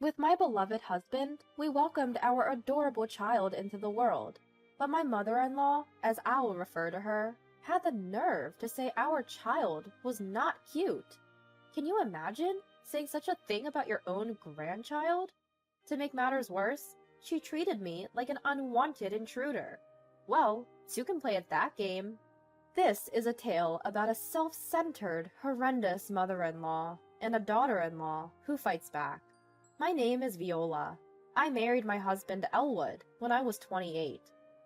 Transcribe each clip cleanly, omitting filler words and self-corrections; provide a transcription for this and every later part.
With my beloved husband, we welcomed our adorable child into the world. But my mother-in-law, as I will refer to her, had the nerve to say our child was not cute. Can you imagine saying such a thing about your own grandchild? To make matters worse, she treated me like an unwanted intruder. Well, two can play at that game. This is a tale about a self-centered, horrendous mother-in-law and a daughter-in-law who fights back. My name is Viola. I married my husband Elwood when I was 28.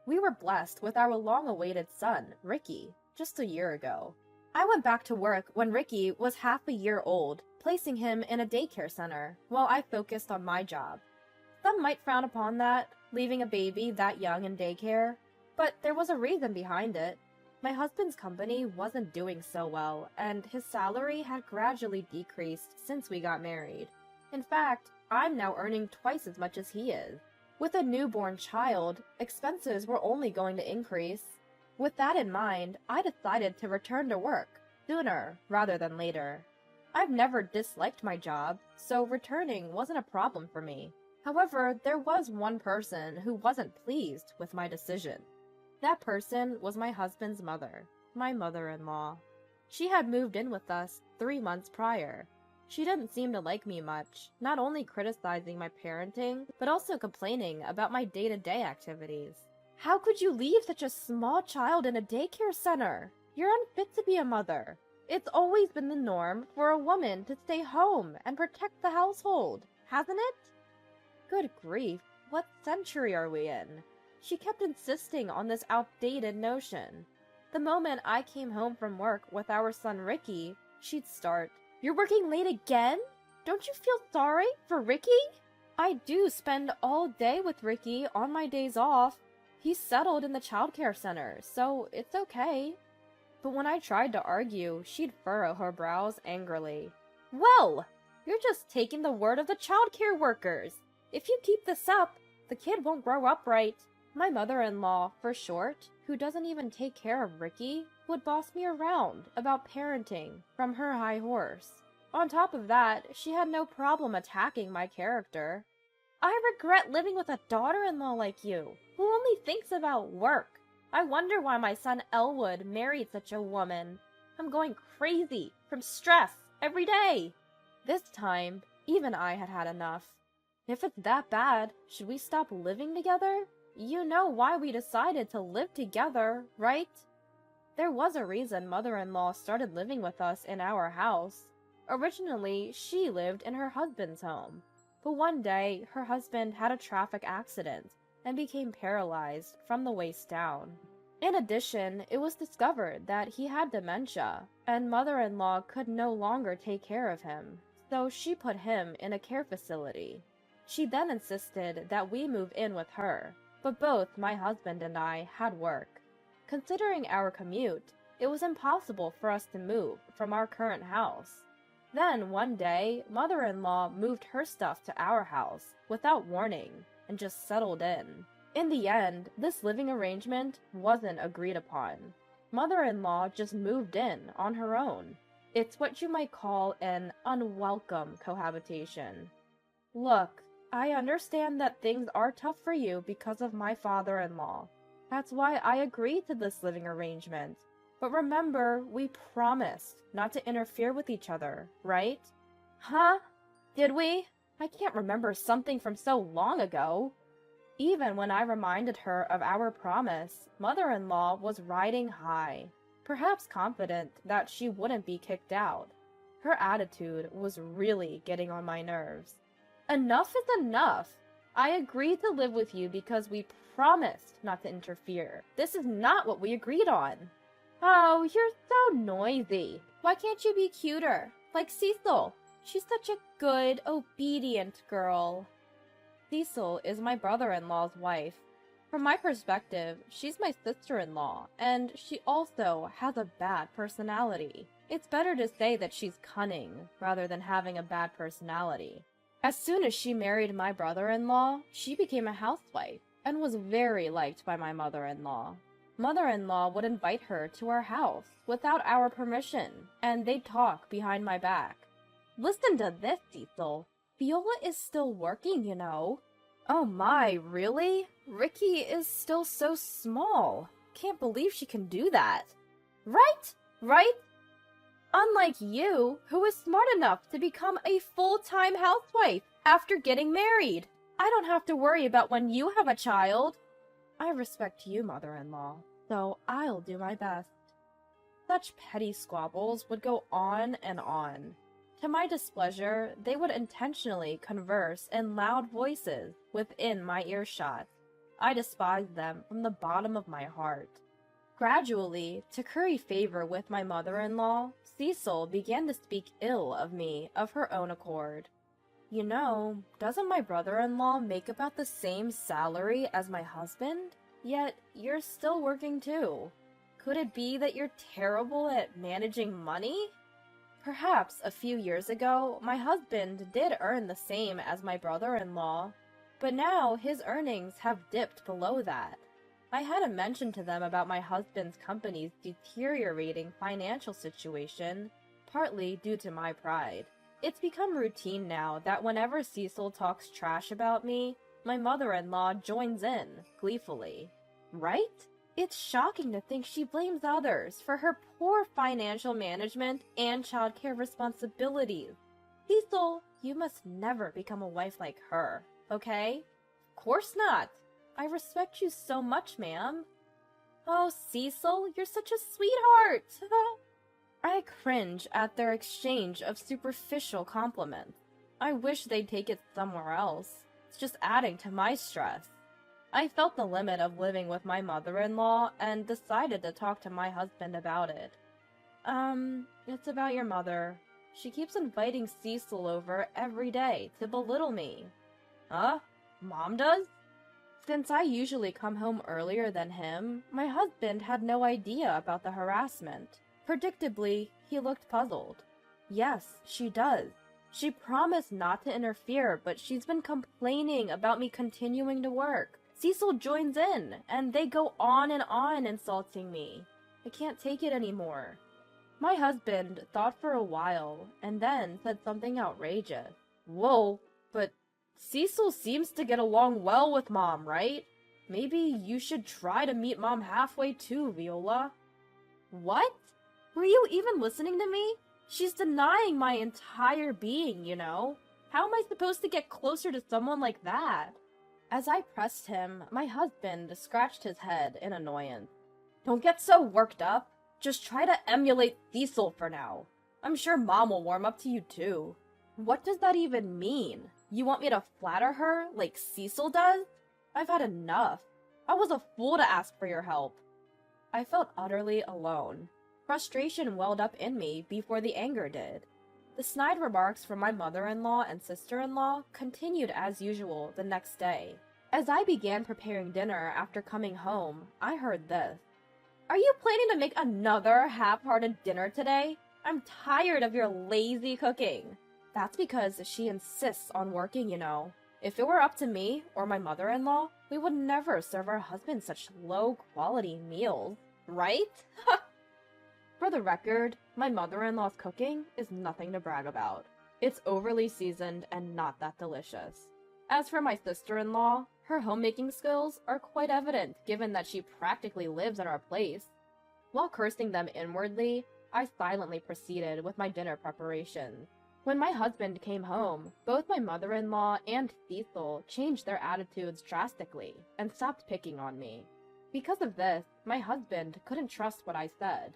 We were blessed with our long-awaited son, Ricky, just a year ago. I went back to work when Ricky was half a year old, placing him in a daycare center while I focused on my job. Some might frown upon that, leaving a baby that young in daycare, but there was a reason behind it. My husband's company wasn't doing so well, and his salary had gradually decreased since we got married. In fact, I'm now earning twice as much as he is. With a newborn child, expenses were only going to increase. With that in mind, I decided to return to work sooner rather than later. I've never disliked my job, so returning wasn't a problem for me. However, there was one person who wasn't pleased with my decision. That person was my husband's mother, my mother-in-law. She had moved in with us 3 months prior. She didn't seem to like me much, not only criticizing my parenting, but also complaining about my day-to-day activities. How could you leave such a small child in a daycare center? You're unfit to be a mother. It's always been the norm for a woman to stay home and protect the household, hasn't it? Good grief, what century are we in? She kept insisting on this outdated notion. The moment I came home from work with our son Ricky, she'd start, "You're working late again? Don't you feel sorry for Ricky?" I do spend all day with Ricky on my days off. He's settled in the childcare center, so it's okay. But when I tried to argue, she'd furrow her brows angrily. "Well, you're just taking the word of the childcare workers. If you keep this up, the kid won't grow up right." My mother-in-law, for short, who doesn't even take care of Ricky, would boss me around about parenting from her high horse. On top of that, she had no problem attacking my character. "I regret living with a daughter-in-law like you, who only thinks about work. I wonder why my son Elwood married such a woman. I'm going crazy from stress every day." This time, even I had had enough. If it's that bad, should we stop living together? You know why we decided to live together, right? There was a reason mother-in-law started living with us in our house. Originally, she lived in her husband's home. But one day, her husband had a traffic accident and became paralyzed from the waist down. In addition, it was discovered that he had dementia, and mother-in-law could no longer take care of him, so she put him in a care facility. She then insisted that we move in with her, but both my husband and I had work. Considering our commute, it was impossible for us to move from our current house. Then, one day, mother-in-law moved her stuff to our house without warning and just settled in. In the end, this living arrangement wasn't agreed upon. Mother-in-law just moved in on her own. It's what you might call an unwelcome cohabitation. Look, I understand that things are tough for you because of my father-in-law. That's why I agreed to this living arrangement. But remember, we promised not to interfere with each other, right? Huh? Did we? I can't remember something from so long ago. Even when I reminded her of our promise, mother-in-law was riding high, perhaps confident that she wouldn't be kicked out. Her attitude was really getting on my nerves. Enough is enough. I agreed to live with you because we promised not to interfere. This is not what we agreed on. Oh, you're so noisy. Why can't you be cuter? Like Cecil. She's such a good, obedient girl. Cecil is my brother-in-law's wife. From my perspective, she's my sister-in-law, and she also has a bad personality. It's better to say that she's cunning rather than having a bad personality. As soon as she married my brother-in-law, she became a housewife and was very liked by my mother-in-law. Mother-in-law would invite her to our house without our permission, and they'd talk behind my back. Listen to this, Cecil. Viola is still working, you know. Oh my, really? Ricky is still so small. Can't believe she can do that. Right? Right? Unlike you, who is smart enough to become a full-time housewife after getting married. I don't have to worry about when you have a child. I respect you, mother-in-law, so I'll do my best. Such petty squabbles would go on and on. To my displeasure, they would intentionally converse in loud voices within my earshot. I despised them from the bottom of my heart. Gradually, to curry favor with my mother-in-law, Cecil began to speak ill of me of her own accord. You know, doesn't my brother-in-law make about the same salary as my husband? Yet, you're still working too. Could it be that you're terrible at managing money? Perhaps a few years ago, my husband did earn the same as my brother-in-law, but now his earnings have dipped below that. I hadn't mentioned to them about my husband's company's deteriorating financial situation, partly due to my pride. It's become routine now that whenever Cecil talks trash about me, my mother-in-law joins in, gleefully. Right? It's shocking to think she blames others for her poor financial management and childcare responsibilities. Cecil, you must never become a wife like her, okay? Of course not. I respect you so much, ma'am. Oh, Cecil, you're such a sweetheart. I cringe at their exchange of superficial compliments. I wish they'd take it somewhere else. It's just adding to my stress. I felt the limit of living with my mother-in-law and decided to talk to my husband about it. It's about your mother. She keeps inviting Cecil over every day to belittle me. Huh? Mom does? Since I usually come home earlier than him, my husband had no idea about the harassment. Predictably, he looked puzzled. Yes, she does. She promised not to interfere, but she's been complaining about me continuing to work. Cecil joins in, and they go on and on insulting me. I can't take it anymore. My husband thought for a while, and then said something outrageous. Whoa, but Cecil seems to get along well with Mom, right? Maybe you should try to meet Mom halfway too, Viola. What? Were you even listening to me? She's denying my entire being, you know? How am I supposed to get closer to someone like that? As I pressed him, my husband scratched his head in annoyance. Don't get so worked up. Just try to emulate Cecil for now. I'm sure Mom will warm up to you too. What does that even mean? You want me to flatter her like Cecil does? I've had enough. I was a fool to ask for your help. I felt utterly alone. Frustration welled up in me before the anger did. The snide remarks from my mother-in-law and sister-in-law continued as usual the next day. As I began preparing dinner after coming home, I heard this. Are you planning to make another half-hearted dinner today? I'm tired of your lazy cooking. That's because she insists on working, you know. If it were up to me or my mother-in-law, we would never serve our husbands such low-quality meals, right? For the record, my mother-in-law's cooking is nothing to brag about. It's overly seasoned and not that delicious. As for my sister-in-law, her homemaking skills are quite evident given that she practically lives at our place. While cursing them inwardly, I silently proceeded with my dinner preparations. When my husband came home, both my mother-in-law and Cecil changed their attitudes drastically and stopped picking on me. Because of this, my husband couldn't trust what I said.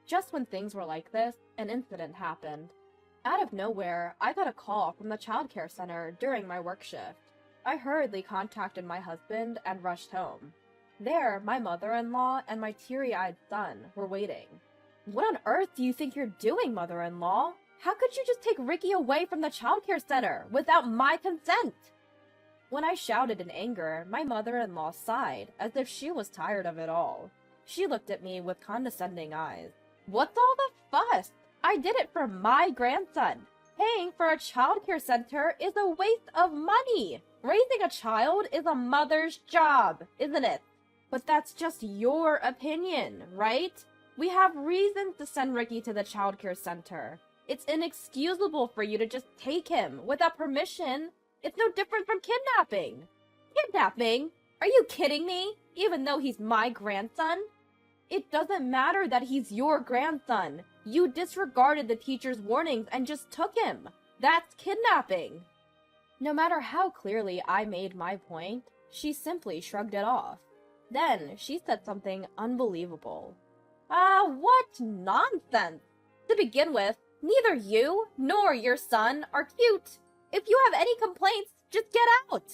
Just when things were like this, an incident happened. Out of nowhere, I got a call from the childcare center during my work shift. I hurriedly contacted my husband and rushed home. There, my mother-in-law and my teary-eyed son were waiting. What on earth do you think you're doing, mother-in-law? How could you just take Ricky away from the childcare center without my consent? When I shouted in anger, my mother-in-law sighed as if she was tired of it all. She looked at me with condescending eyes. What's all the fuss? I did it for my grandson. Paying for a childcare center is a waste of money. Raising a child is a mother's job, isn't it? But that's just your opinion, right? We have reasons to send Ricky to the childcare center. It's inexcusable for you to just take him without permission. It's no different from kidnapping. Kidnapping? Are you kidding me? Even though he's my grandson? It doesn't matter that he's your grandson. You disregarded the teacher's warnings and just took him. That's kidnapping. No matter how clearly I made my point, she simply shrugged it off. Then she said something unbelievable. What nonsense! To begin with, neither you nor your son are cute. If you have any complaints, just get out.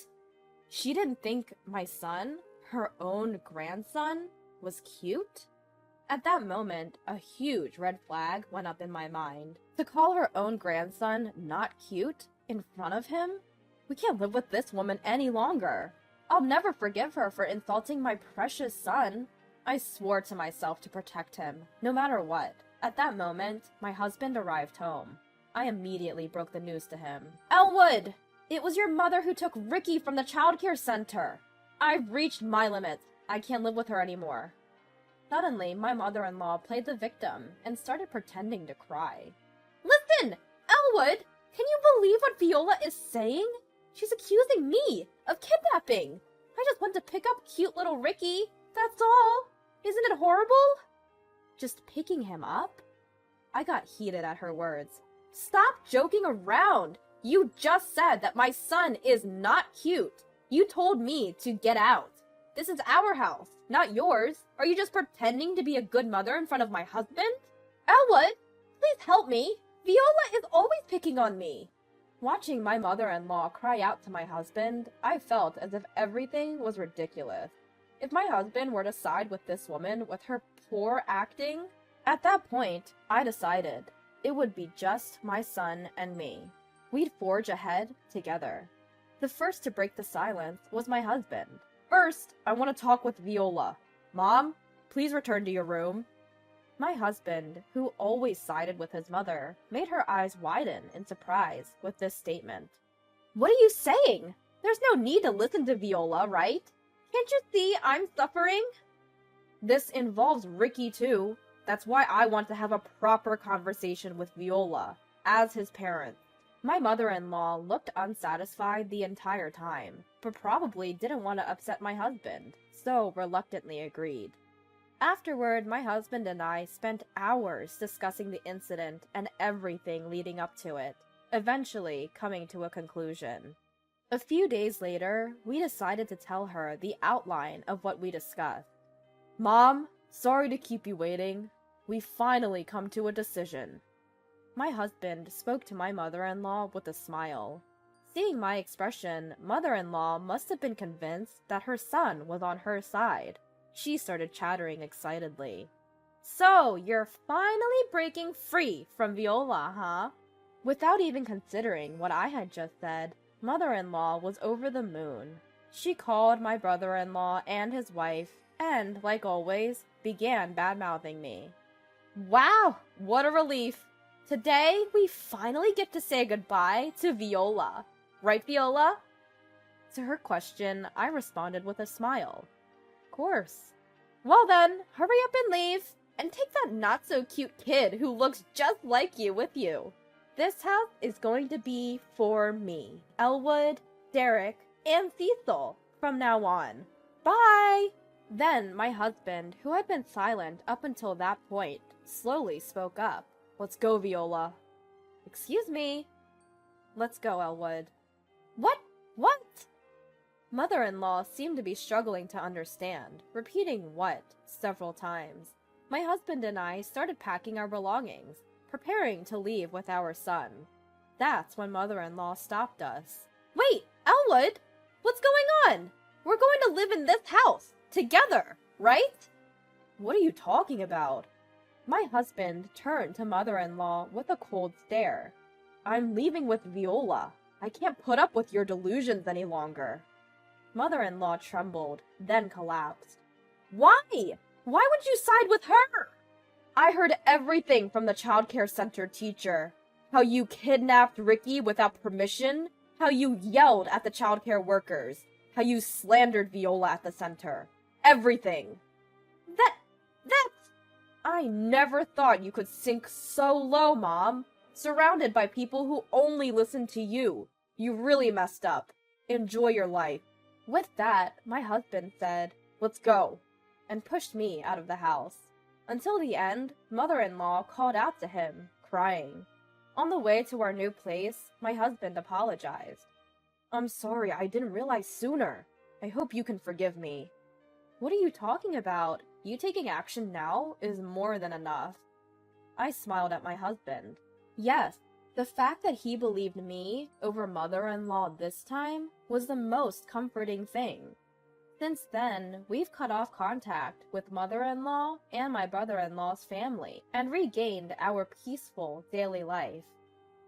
She didn't think my son, her own grandson, was cute? At that moment, a huge red flag went up in my mind. To call her own grandson not cute in front of him? We can't live with this woman any longer. I'll never forgive her for insulting my precious son. I swore to myself to protect him, no matter what. At that moment, my husband arrived home. I immediately broke the news to him. Elwood! It was your mother who took Ricky from the childcare center. I've reached my limits. I can't live with her anymore. Suddenly, my mother-in-law played the victim and started pretending to cry. Listen! Elwood! Can you believe what Viola is saying? She's accusing me of kidnapping. I just went to pick up cute little Ricky. That's all. Isn't it horrible? Just picking him up? I got heated at her words. Stop joking around. You just said that my son is not cute. You told me to get out. This is our house, not yours. Are you just pretending to be a good mother in front of my husband? Elwood, please help me. Viola is always picking on me. Watching my mother-in-law cry out to my husband, I felt as if everything was ridiculous. If my husband were to side with this woman with her poor acting, at that point, I decided it would be just my son and me. We'd forge ahead together. The first to break the silence was my husband. First, I want to talk with Viola. Mom, please return to your room. My husband, who always sided with his mother, made her eyes widen in surprise with this statement. What are you saying? There's no need to listen to Viola, right? Can't you see I'm suffering? This involves Ricky too. That's why I want to have a proper conversation with Viola, as his parent. My mother-in-law looked unsatisfied the entire time, but probably didn't want to upset my husband, so reluctantly agreed. Afterward, my husband and I spent hours discussing the incident and everything leading up to it, eventually coming to a conclusion. A few days later, we decided to tell her the outline of what we discussed. Mom, sorry to keep you waiting. We finally come to a decision. My husband spoke to my mother-in-law with a smile. Seeing my expression, mother-in-law must have been convinced that her son was on her side. She started chattering excitedly. So, you're finally breaking free from Viola, huh? Without even considering what I had just said, mother-in-law was over the moon. She called my brother-in-law and his wife, and, like always, began bad-mouthing me. Wow, what a relief! Today, we finally get to say goodbye to Viola. Right, Viola? To her question, I responded with a smile. Of course. Well then, hurry up and leave, and take that not-so-cute kid who looks just like you with you. This house is going to be for me, Elwood, Derek, and Cecil from now on. Bye! Then my husband, who had been silent up until that point, slowly spoke up. Let's go, Viola. Excuse me. Let's go, Elwood. What? Mother-in-law seemed to be struggling to understand, repeating what several times. My husband and I started packing our belongings, preparing to leave with our son. That's when mother-in-law stopped us. Wait, Elwood! What's going on? We're going to live in this house, together, right? What are you talking about? My husband turned to mother-in-law with a cold stare. I'm leaving with Viola. I can't put up with your delusions any longer. Mother-in-law trembled, then collapsed. Why? Why would you side with her? I heard everything from the childcare center teacher. How you kidnapped Ricky without permission, how you yelled at the childcare workers, how you slandered Viola at the center. Everything. That's... I never thought you could sink so low, Mom. surrounded by people who only listen to you. You really messed up. Enjoy your life." With that, my husband said, "Let's go," and pushed me out of the house. Until the end, mother-in-law called out to him, crying. On the way to our new place, my husband apologized. "I'm sorry, I didn't realize sooner. I hope you can forgive me." "What are you talking about? You taking action now is more than enough." I smiled at my husband. Yes, the fact that he believed me over mother-in-law this time was the most comforting thing. Since then, we've cut off contact with mother-in-law and my brother-in-law's family and regained our peaceful daily life.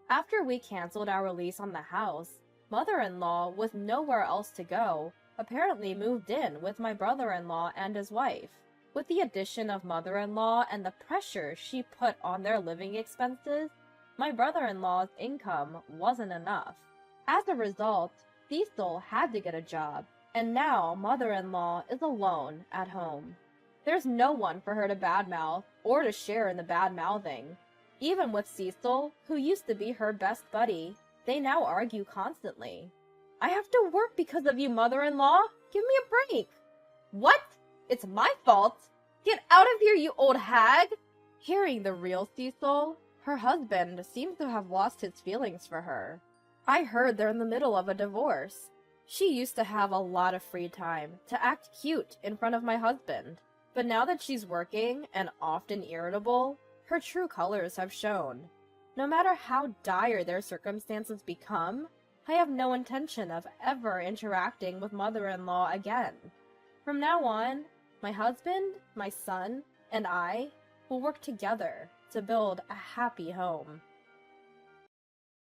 After we canceled our lease on the house, mother-in-law, with nowhere else to go, apparently moved in with my brother-in-law and his wife. With the addition of mother-in-law and the pressure she put on their living expenses, my brother-in-law's income wasn't enough. As a result, Cecil had to get a job, and now mother-in-law is alone at home. There's no one for her to badmouth or to share in the bad-mouthing. Even with Cecil, who used to be her best buddy, they now argue constantly. "I have to work because of you, mother-in-law. Give me a break." "What? It's my fault? Get out of here, you old hag!" Hearing the real Cecil, her husband seems to have lost his feelings for her. I heard they're in the middle of a divorce. She used to have a lot of free time to act cute in front of my husband, but now that she's working and often irritable, her true colors have shown. No matter how dire their circumstances become, I have no intention of ever interacting with mother-in-law again. From now on, my husband, my son, and I will work together to build a happy home.